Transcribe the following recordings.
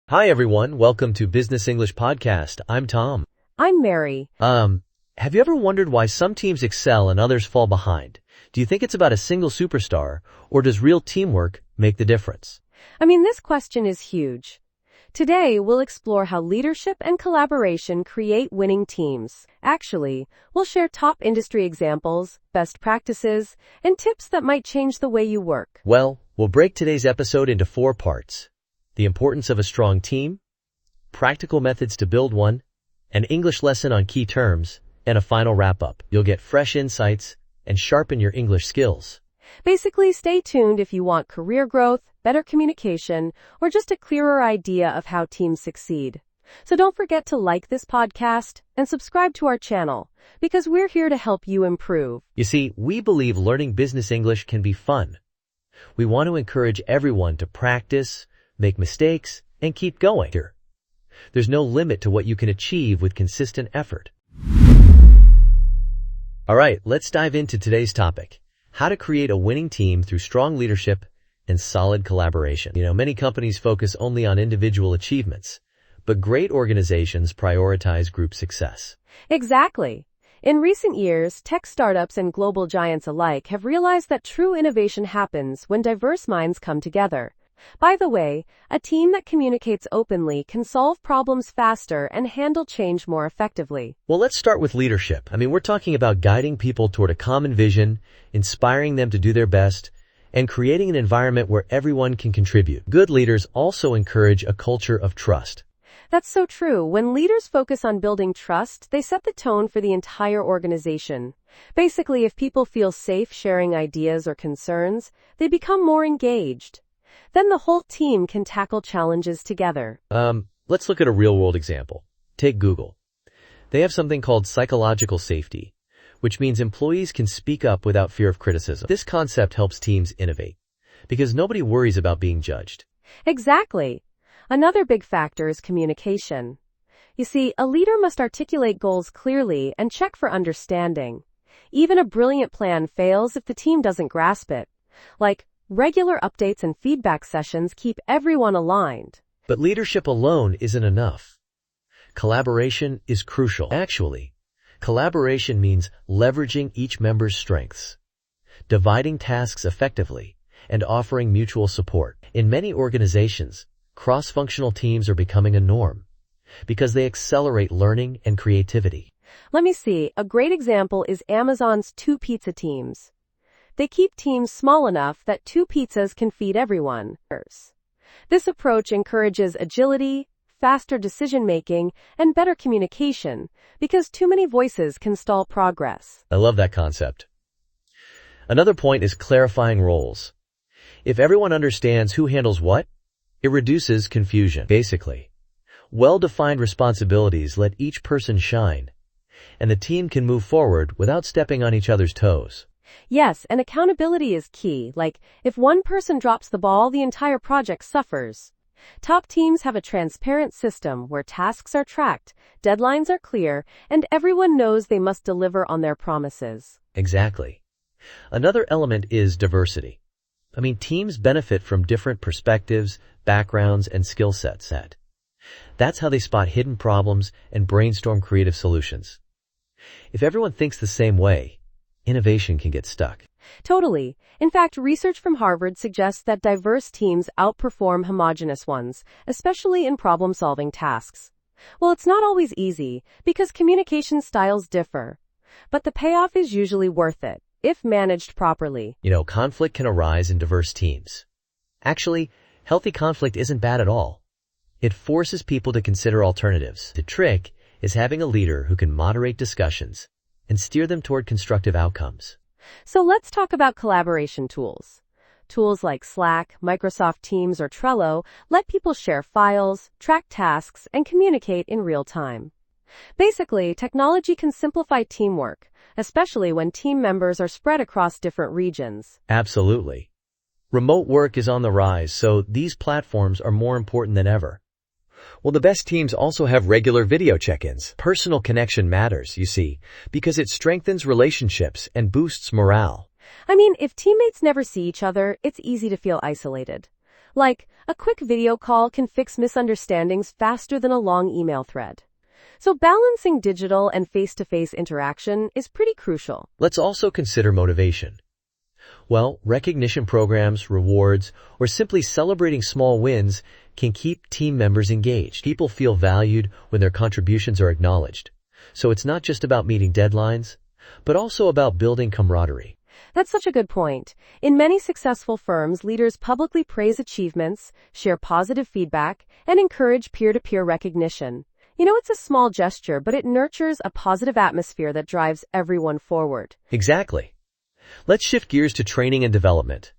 Hi everyone, welcome to Business English Podcast. I'm Tom. I'm Mary. Have you ever wondered why some teams excel and others fall behind? Do you think it's about a single superstar, or does real teamwork make the difference? This question is huge. Today, we'll explore how leadership and collaboration create winning teams. Actually, we'll share top industry examples, best practices, and tips that might change the way you work. Well, we'll break today's episode into 4 parts. The importance of a strong team, practical methods to build one, an English lesson on key terms, and a final wrap-up. You'll get fresh insights and sharpen your English skills. Basically, stay tuned if you want career growth, better communication, or just a clearer idea of how teams succeed. So don't forget to like this podcast and subscribe to our channel, because we're here to help you improve. You see, we believe learning business English can be fun. We want to encourage everyone to practice, make mistakes, and keep going. There's no limit to what you can achieve with consistent effort. Alright, let's dive into today's topic. How to create a winning team through strong leadership and solid collaboration. Many companies focus only on individual achievements, but great organizations prioritize group success. Exactly. In recent years, tech startups and global giants alike have realized that true innovation happens when diverse minds come together. By the way, a team that communicates openly can solve problems faster and handle change more effectively. Well, let's start with leadership. We're talking about guiding people toward a common vision, inspiring them to do their best, and creating an environment where everyone can contribute. Good leaders also encourage a culture of trust. That's so true. When leaders focus on building trust, they set the tone for the entire organization. Basically, if people feel safe sharing ideas or concerns, they become more engaged. Then the whole team can tackle challenges together. Let's look at a real-world example. Take Google. They have something called psychological safety, which means employees can speak up without fear of criticism. This concept helps teams innovate, because nobody worries about being judged. Exactly. Another big factor is communication. You see, a leader must articulate goals clearly and check for understanding. Even a brilliant plan fails if the team doesn't grasp it. Regular updates and feedback sessions keep everyone aligned. But leadership alone isn't enough. Collaboration is crucial. Actually, collaboration means leveraging each member's strengths, dividing tasks effectively, and offering mutual support. In many organizations, cross-functional teams are becoming a norm because they accelerate learning and creativity. Let me see. A great example is Amazon's 2 pizza teams. They keep teams small enough that 2 pizzas can feed everyone. This approach encourages agility, faster decision-making, and better communication, because too many voices can stall progress. I love that concept. Another point is clarifying roles. If everyone understands who handles what, it reduces confusion. Basically, well-defined responsibilities let each person shine, and the team can move forward without stepping on each other's toes. Yes, and accountability is key. If one person drops the ball, the entire project suffers. Top teams have a transparent system where tasks are tracked, deadlines are clear, and everyone knows they must deliver on their promises. Exactly. Another element is diversity. Teams benefit from different perspectives, backgrounds, and skill sets. That's how they spot hidden problems and brainstorm creative solutions. If everyone thinks the same way, innovation can get stuck. Totally. In fact, research from Harvard suggests that diverse teams outperform homogeneous ones, especially in problem-solving tasks. Well, it's not always easy, because communication styles differ. But the payoff is usually worth it, if managed properly. Conflict can arise in diverse teams. Actually, healthy conflict isn't bad at all. It forces people to consider alternatives. The trick is having a leader who can moderate discussions and steer them toward constructive outcomes. So let's talk about collaboration tools. Tools like Slack, Microsoft Teams, or Trello let people share files, track tasks, and communicate in real time. Basically, technology can simplify teamwork, especially when team members are spread across different regions. Absolutely. Remote work is on the rise, so these platforms are more important than ever. Well, the best teams also have regular video check-ins. Personal connection matters, you see, because it strengthens relationships and boosts morale. If teammates never see each other, it's easy to feel isolated. Like, a quick video call can fix misunderstandings faster than a long email thread. So balancing digital and face-to-face interaction is pretty crucial. Let's also consider motivation. Well, recognition programs, rewards, or simply celebrating small wins can keep team members engaged. People feel valued when their contributions are acknowledged. So it's not just about meeting deadlines, but also about building camaraderie. That's such a good point. In many successful firms, leaders publicly praise achievements, share positive feedback, and encourage peer-to-peer recognition. It's a small gesture, but it nurtures a positive atmosphere that drives everyone forward. Exactly. Let's shift gears to training and development.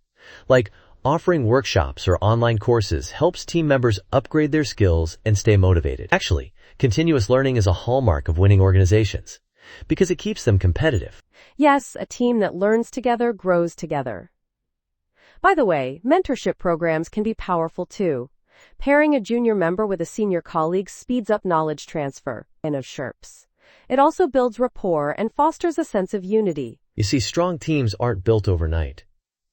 Like offering workshops or online courses helps team members upgrade their skills and stay motivated. Actually, continuous learning is a hallmark of winning organizations because it keeps them competitive. Yes, a team that learns together grows together. By the way, mentorship programs can be powerful too. Pairing a junior member with a senior colleague speeds up knowledge transfer and of SHRPs. It also builds rapport and fosters a sense of unity. You see, strong teams aren't built overnight.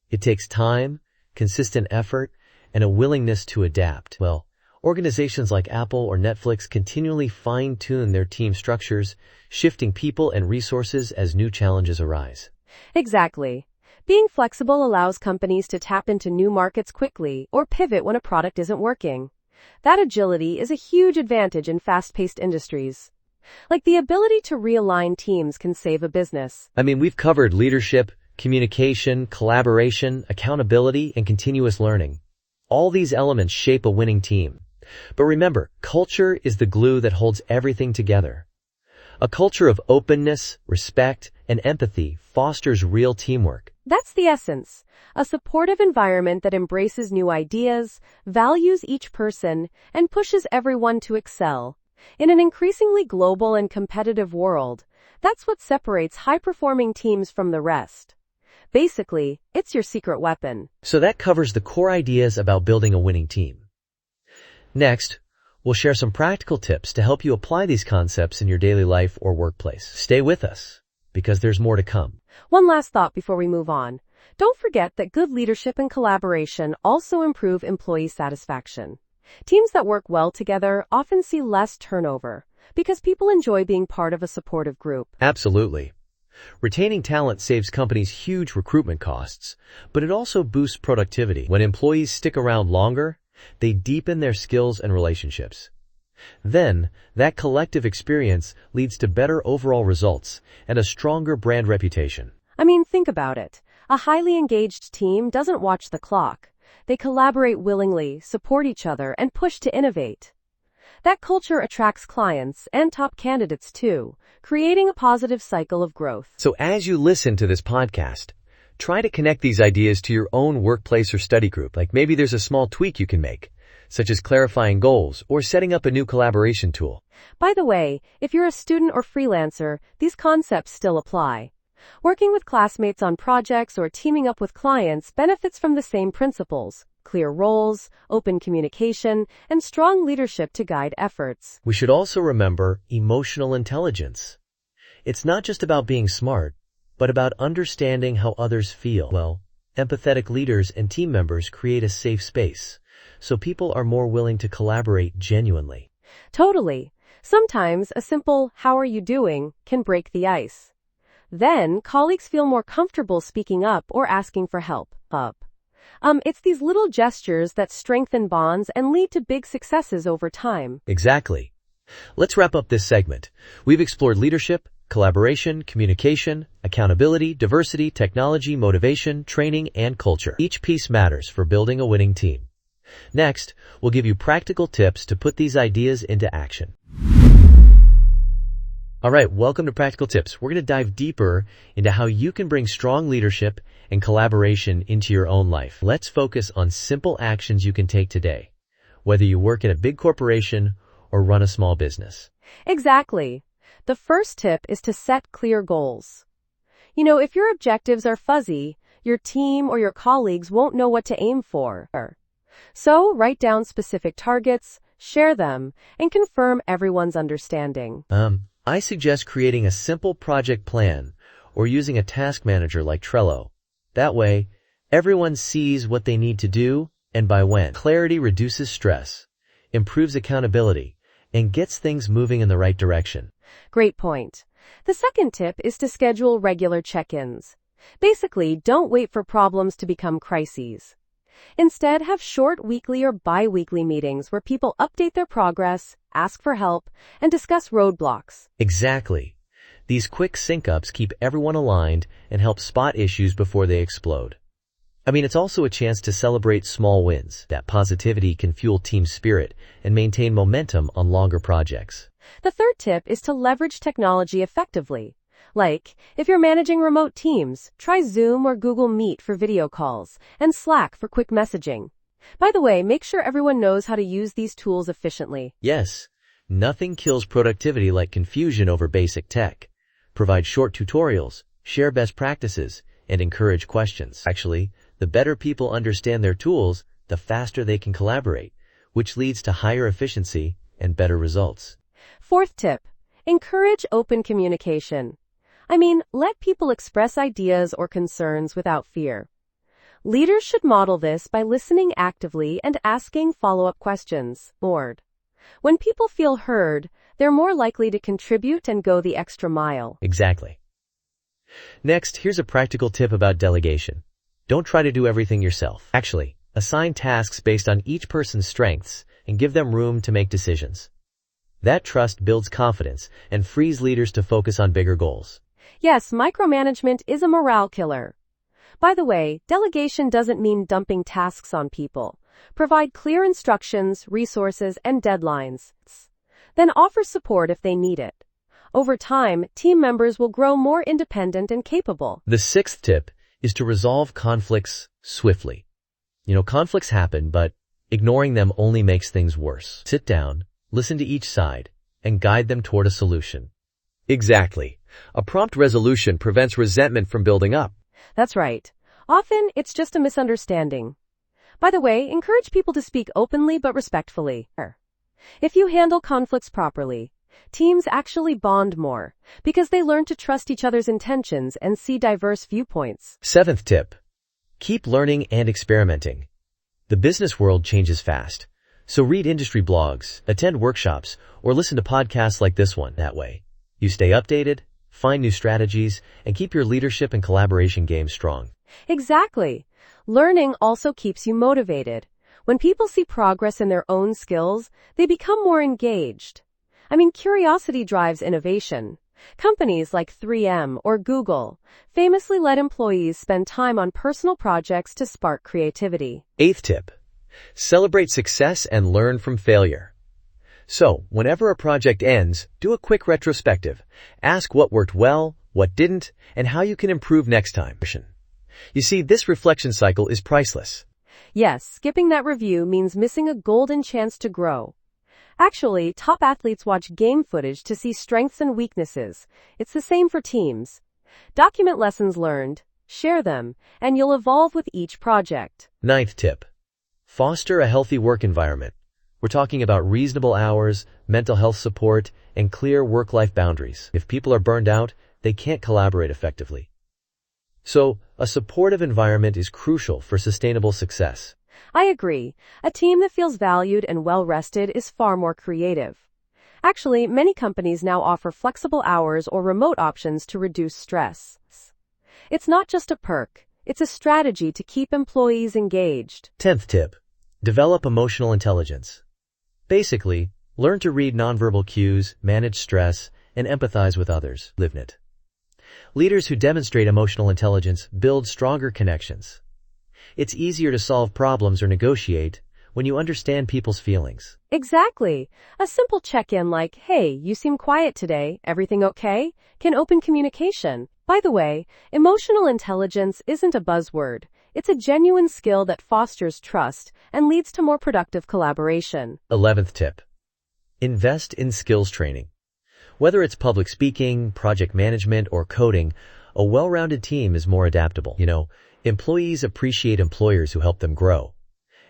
It takes time, consistent effort, and a willingness to adapt. Well, organizations like Apple or Netflix continually fine-tune their team structures, shifting people and resources as new challenges arise. Exactly. Being flexible allows companies to tap into new markets quickly or pivot when a product isn't working. That agility is a huge advantage in fast-paced industries. Like the ability to realign teams can save a business. We've covered leadership, communication, collaboration, accountability, and continuous learning. All these elements shape a winning team. But remember, culture is the glue that holds everything together. A culture of openness, respect, and empathy fosters real teamwork. That's the essence. A supportive environment that embraces new ideas, values each person, and pushes everyone to excel. In an increasingly global and competitive world, that's what separates high-performing teams from the rest. Basically, it's your secret weapon. So that covers the core ideas about building a winning team. Next, we'll share some practical tips to help you apply these concepts in your daily life or workplace. Stay with us, because there's more to come. One last thought before we move on. Don't forget that good leadership and collaboration also improve employee satisfaction. Teams that work well together often see less turnover because people enjoy being part of a supportive group. Absolutely. Retaining talent saves companies huge recruitment costs, but it also boosts productivity. When employees stick around longer, they deepen their skills and relationships. Then, that collective experience leads to better overall results and a stronger brand reputation. Think about it. A highly engaged team doesn't watch the clock. They collaborate willingly, support each other, and push to innovate. That culture attracts clients and top candidates too, creating a positive cycle of growth. So as you listen to this podcast, try to connect these ideas to your own workplace or study group. Like maybe there's a small tweak you can make, such as clarifying goals or setting up a new collaboration tool. By the way, if you're a student or freelancer, these concepts still apply. Working with classmates on projects or teaming up with clients benefits from the same principles: clear roles, open communication, and strong leadership to guide efforts. We should also remember emotional intelligence. It's not just about being smart, but about understanding how others feel. Well, empathetic leaders and team members create a safe space, so people are more willing to collaborate genuinely. Totally. Sometimes a simple "how are you doing" can break the ice. Then, colleagues feel more comfortable speaking up or asking for help. It's these little gestures that strengthen bonds and lead to big successes over time. Exactly. Let's wrap up this segment. We've explored leadership, collaboration, communication, accountability, diversity, technology, motivation, training, and culture. Each piece matters for building a winning team. Next, we'll give you practical tips to put these ideas into action. All right, welcome to Practical Tips. We're going to dive deeper into how you can bring strong leadership and collaboration into your own life. Let's focus on simple actions you can take today, whether you work in a big corporation or run a small business. Exactly. The first tip is to set clear goals. If your objectives are fuzzy, your team or your colleagues won't know what to aim for. So, write down specific targets, share them, and confirm everyone's understanding. I suggest creating a simple project plan or using a task manager like Trello. That way, everyone sees what they need to do and by when. Clarity reduces stress, improves accountability, and gets things moving in the right direction. Great point. The second tip is to schedule regular check-ins. Basically, don't wait for problems to become crises. Instead, have short weekly or bi-weekly meetings where people update their progress, ask for help, and discuss roadblocks. Exactly. These quick sync-ups keep everyone aligned and help spot issues before they explode. It's also a chance to celebrate small wins. That positivity can fuel team spirit and maintain momentum on longer projects. The third tip is to leverage technology effectively. Like, if you're managing remote teams, try Zoom or Google Meet for video calls, and Slack for quick messaging. By the way, make sure everyone knows how to use these tools efficiently. Yes, nothing kills productivity like confusion over basic tech. Provide short tutorials, share best practices, and encourage questions. Actually, the better people understand their tools, the faster they can collaborate, which leads to higher efficiency and better results. Fourth tip, encourage open communication. Let people express ideas or concerns without fear. Leaders should model this by listening actively and asking follow-up questions. When people feel heard, they're more likely to contribute and go the extra mile. Exactly. Next, here's a practical tip about delegation. Don't try to do everything yourself. Actually, assign tasks based on each person's strengths and give them room to make decisions. That trust builds confidence and frees leaders to focus on bigger goals. Yes, micromanagement is a morale killer. By the way, delegation doesn't mean dumping tasks on people. Provide clear instructions, resources, and deadlines. Then offer support if they need it. Over time, team members will grow more independent and capable. The sixth tip is to resolve conflicts swiftly. Conflicts happen, but ignoring them only makes things worse. Sit down, listen to each side, and guide them toward a solution. Exactly. A prompt resolution prevents resentment from building up. That's right. Often, it's just a misunderstanding. By the way, encourage people to speak openly but respectfully. If you handle conflicts properly, teams actually bond more because they learn to trust each other's intentions and see diverse viewpoints. Seventh tip, keep learning and experimenting. The business world changes fast, so read industry blogs, attend workshops, or listen to podcasts like this one. That way, you stay updated, find new strategies, and keep your leadership and collaboration game strong. Exactly. Learning also keeps you motivated. When people see progress in their own skills, they become more engaged. Curiosity drives innovation. Companies like 3M or Google famously let employees spend time on personal projects to spark creativity. Eighth tip, celebrate success and learn from failure. So, whenever a project ends, do a quick retrospective. Ask what worked well, what didn't, and how you can improve next time. You see, this reflection cycle is priceless. Yes, skipping that review means missing a golden chance to grow. Actually, top athletes watch game footage to see strengths and weaknesses. It's the same for teams. Document lessons learned, share them, and you'll evolve with each project. Ninth tip, foster a healthy work environment. We're talking about reasonable hours, mental health support, and clear work-life boundaries. If people are burned out, they can't collaborate effectively. So, a supportive environment is crucial for sustainable success. I agree. A team that feels valued and well-rested is far more creative. Actually, many companies now offer flexible hours or remote options to reduce stress. It's not just a perk, it's a strategy to keep employees engaged. 10th tip, develop emotional intelligence. Basically, learn to read nonverbal cues, manage stress, and empathize with others. Live it. Leaders who demonstrate emotional intelligence build stronger connections. It's easier to solve problems or negotiate when you understand people's feelings. Exactly. A simple check-in like, "Hey, you seem quiet today, everything okay?" can open communication. By the way, emotional intelligence isn't a buzzword. It's a genuine skill that fosters trust and leads to more productive collaboration. 11th tip, invest in skills training. Whether it's public speaking, project management, or coding, a well-rounded team is more adaptable. Employees appreciate employers who help them grow.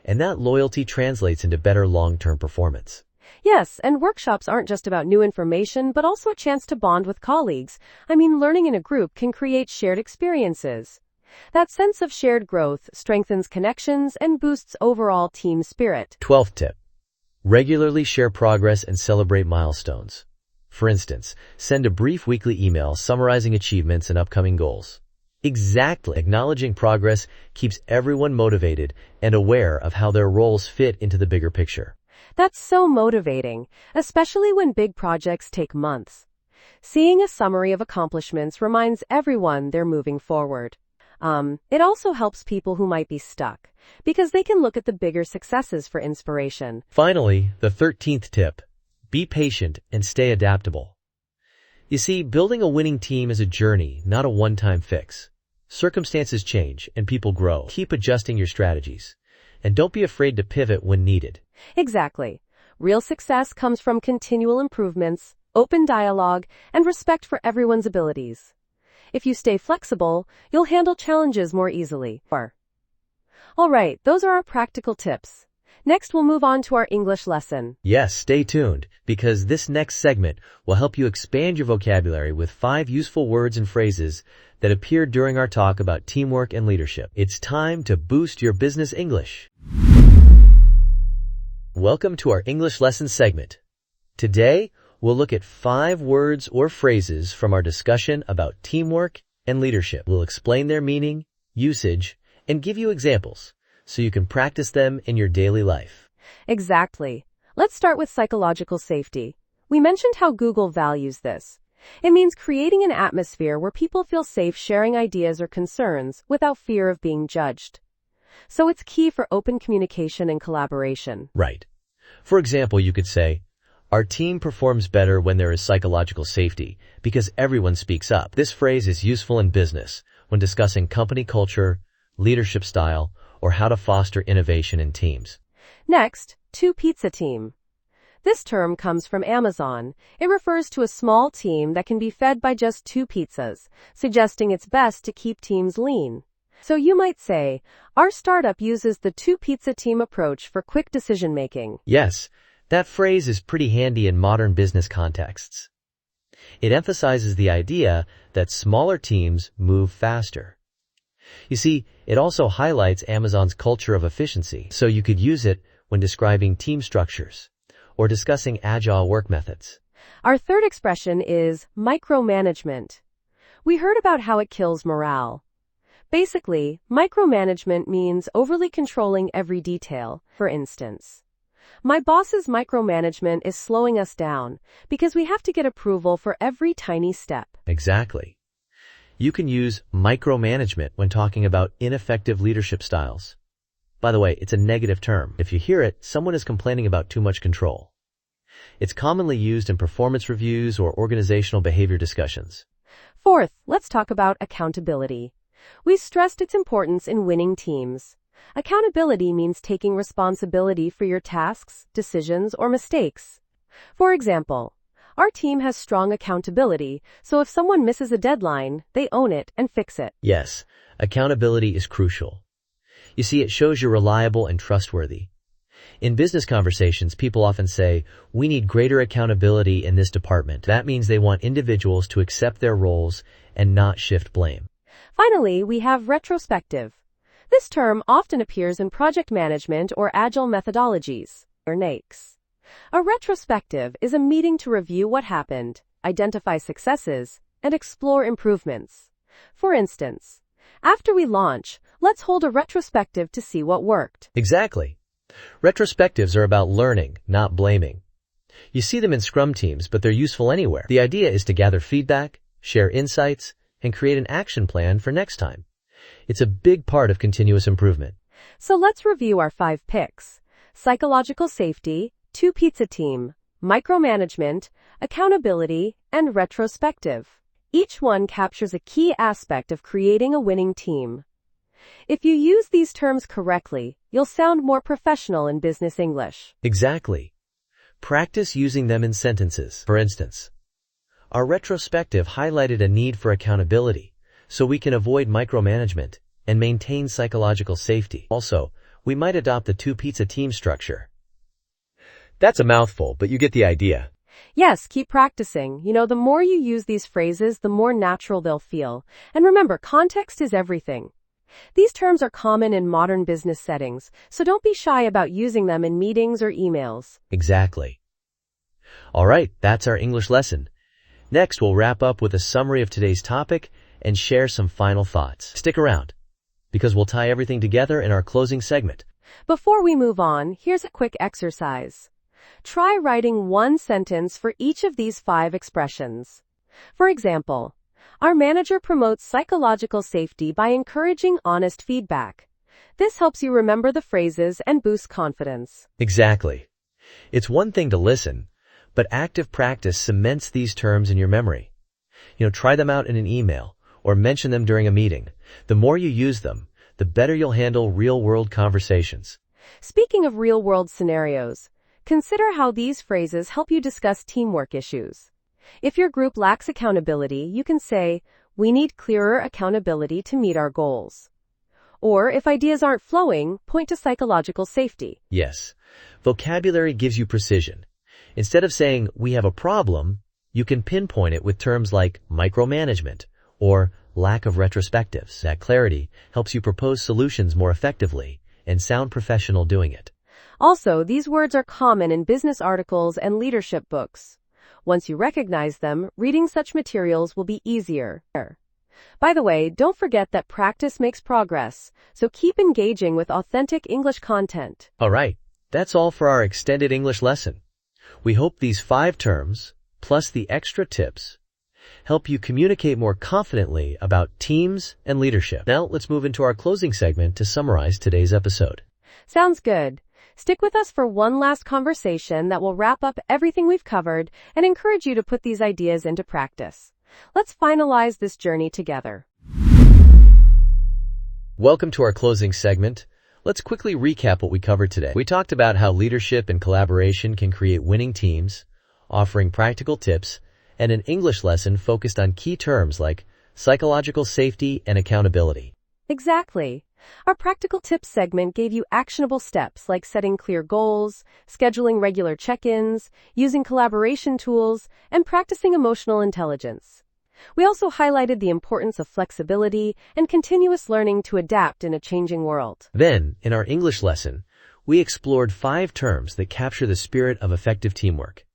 And that loyalty translates into better long-term performance. Yes, and workshops aren't just about new information, but also a chance to bond with colleagues. Learning in a group can create shared experiences. That sense of shared growth strengthens connections and boosts overall team spirit. 12th tip. Regularly share progress and celebrate milestones. For instance, send a brief weekly email summarizing achievements and upcoming goals. Exactly. Acknowledging progress keeps everyone motivated and aware of how their roles fit into the bigger picture. That's so motivating, especially when big projects take months. Seeing a summary of accomplishments reminds everyone they're moving forward. It also helps people who might be stuck, because they can look at the bigger successes for inspiration. Finally, the 13th tip. Be patient and stay adaptable. You see, building a winning team is a journey, not a one-time fix. Circumstances change and people grow. Keep adjusting your strategies. And don't be afraid to pivot when needed. Exactly. Real success comes from continual improvements, open dialogue, and respect for everyone's abilities. If you stay flexible, you'll handle challenges more easily. All right, those are our practical tips. Next, we'll move on to our English lesson. Yes, stay tuned, because this next segment will help you expand your vocabulary with 5 useful words and phrases that appeared during our talk about teamwork and leadership. It's time to boost your business English. Welcome to our English lesson segment. Today, we'll look at 5 words or phrases from our discussion about teamwork and leadership. We'll explain their meaning, usage, and give you examples so you can practice them in your daily life. Exactly. Let's start with psychological safety. We mentioned how Google values this. It means creating an atmosphere where people feel safe sharing ideas or concerns without fear of being judged. So it's key for open communication and collaboration. Right. For example, you could say, our team performs better when there is psychological safety because everyone speaks up. This phrase is useful in business when discussing company culture, leadership style, or how to foster innovation in teams. Next, two-pizza team. This term comes from Amazon. It refers to a small team that can be fed by just 2 pizzas, suggesting it's best to keep teams lean. So you might say, our startup uses the 2-pizza team approach for quick decision-making. Yes, that phrase is pretty handy in modern business contexts. It emphasizes the idea that smaller teams move faster. You see, it also highlights Amazon's culture of efficiency, so you could use it when describing team structures or discussing agile work methods. Our third expression is micromanagement. We heard about how it kills morale. Basically, micromanagement means overly controlling every detail. For instance, my boss's micromanagement is slowing us down because we have to get approval for every tiny step. Exactly. You can use micromanagement when talking about ineffective leadership styles. By the way, it's a negative term. If you hear it, someone is complaining about too much control. It's commonly used in performance reviews or organizational behavior discussions. Fourth, let's talk about accountability. We stressed its importance in winning teams. Accountability means taking responsibility for your tasks, decisions, or mistakes. For example, our team has strong accountability, so if someone misses a deadline, they own it and fix it. Yes, accountability is crucial. You see, it shows you're reliable and trustworthy. In business conversations, people often say, we need greater accountability in this department. That means they want individuals to accept their roles and not shift blame. Finally, we have retrospective. This term often appears in project management or agile methodologies, or NAICS. A retrospective is a meeting to review what happened, identify successes, and explore improvements. For instance, after we launch, let's hold a retrospective to see what worked. Exactly. Retrospectives are about learning, not blaming. You see them in Scrum teams, but they're useful anywhere. The idea is to gather feedback, share insights, and create an action plan for next time. It's a big part of continuous improvement. So let's review our 5 picks: psychological safety, 2-pizza team, micromanagement, accountability, and retrospective. Each one captures a key aspect of creating a winning team. If you use these terms correctly, you'll sound more professional in business English. Exactly. Practice using them in sentences. For instance, our retrospective highlighted a need for accountability, so we can avoid micromanagement and maintain psychological safety. Also, we might adopt the 2-pizza team structure. That's a mouthful, but you get the idea. Yes, keep practicing. The more you use these phrases, the more natural they'll feel. And remember, context is everything. These terms are common in modern business settings, so don't be shy about using them in meetings or emails. Exactly. All right, that's our English lesson. Next, we'll wrap up with a summary of today's topic and share some final thoughts. Stick around, because we'll tie everything together in our closing segment. Before we move on, here's a quick exercise. Try writing one sentence for each of these 5 expressions. For example, our manager promotes psychological safety by encouraging honest feedback. This helps you remember the phrases and boosts confidence. Exactly. It's one thing to listen, but active practice cements these terms in your memory. Try them out in an email or mention them during a meeting. The more you use them, the better you'll handle real-world conversations. Speaking of real-world scenarios, consider how these phrases help you discuss teamwork issues. If your group lacks accountability, you can say, "We need clearer accountability to meet our goals." Or if ideas aren't flowing, point to psychological safety. Yes, vocabulary gives you precision. Instead of saying, "We have a problem," you can pinpoint it with terms like micromanagement or lack of retrospectives. That clarity helps you propose solutions more effectively and sound professional doing it. Also, these words are common in business articles and leadership books. Once you recognize them, reading such materials will be easier. By the way, don't forget that practice makes progress, so keep engaging with authentic English content. All right, that's all for our extended English lesson. We hope these 5 terms, plus the extra tips, help you communicate more confidently about teams and leadership. Now, let's move into our closing segment to summarize today's episode. Sounds good. Stick with us for one last conversation that will wrap up everything we've covered and encourage you to put these ideas into practice. Let's finalize this journey together. Welcome to our closing segment. Let's quickly recap what we covered today. We talked about how leadership and collaboration can create winning teams, offering practical tips, and an English lesson focused on key terms like psychological safety and accountability. Exactly. Our practical tips segment gave you actionable steps like setting clear goals, scheduling regular check-ins, using collaboration tools, and practicing emotional intelligence. We also highlighted the importance of flexibility and continuous learning to adapt in a changing world. Then, in our English lesson, we explored 5 terms that capture the spirit of effective teamwork: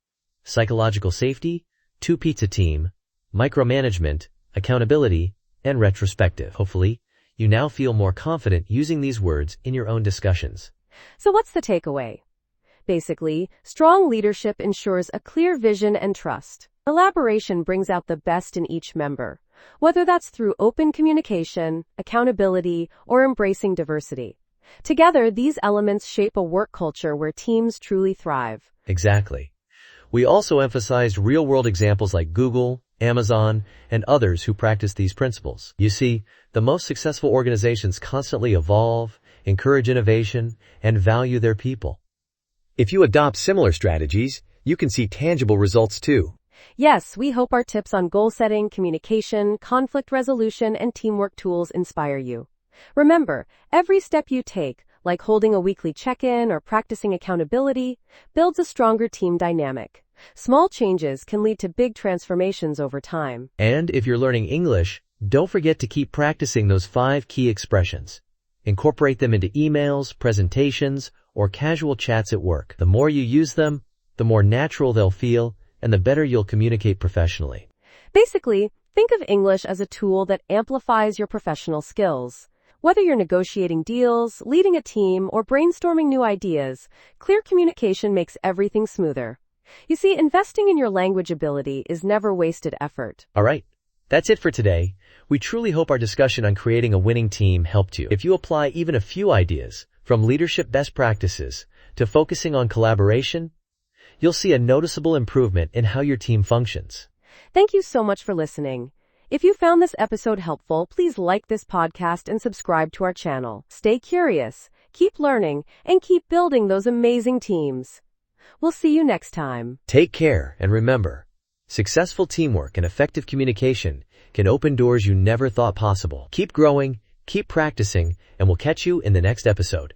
psychological safety, 2-pizza team, micromanagement, accountability, and retrospective. Hopefully, you now feel more confident using these words in your own discussions. So what's the takeaway? Basically, strong leadership ensures a clear vision and trust. Collaboration brings out the best in each member, whether that's through open communication, accountability, or embracing diversity. Together, these elements shape a work culture where teams truly thrive. Exactly. We also emphasized real-world examples like Google, Amazon, and others who practice these principles. You see, the most successful organizations constantly evolve, encourage innovation, and value their people. If you adopt similar strategies, you can see tangible results too. Yes, we hope our tips on goal setting, communication, conflict resolution, and teamwork tools inspire you. Remember, every step you take, like holding a weekly check-in or practicing accountability, builds a stronger team dynamic. Small changes can lead to big transformations over time. And if you're learning English, don't forget to keep practicing those 5 key expressions. Incorporate them into emails, presentations, or casual chats at work. The more you use them, the more natural they'll feel, and the better you'll communicate professionally. Basically, think of English as a tool that amplifies your professional skills. Whether you're negotiating deals, leading a team, or brainstorming new ideas, clear communication makes everything smoother. You see, investing in your language ability is never wasted effort. All right, that's it for today. We truly hope our discussion on creating a winning team helped you. If you apply even a few ideas, from leadership best practices to focusing on collaboration, you'll see a noticeable improvement in how your team functions. Thank you so much for listening. If you found this episode helpful, please like this podcast and subscribe to our channel. Stay curious, keep learning, and keep building those amazing teams. We'll see you next time. Take care, and remember, successful teamwork and effective communication can open doors you never thought possible. Keep growing, keep practicing, and we'll catch you in the next episode.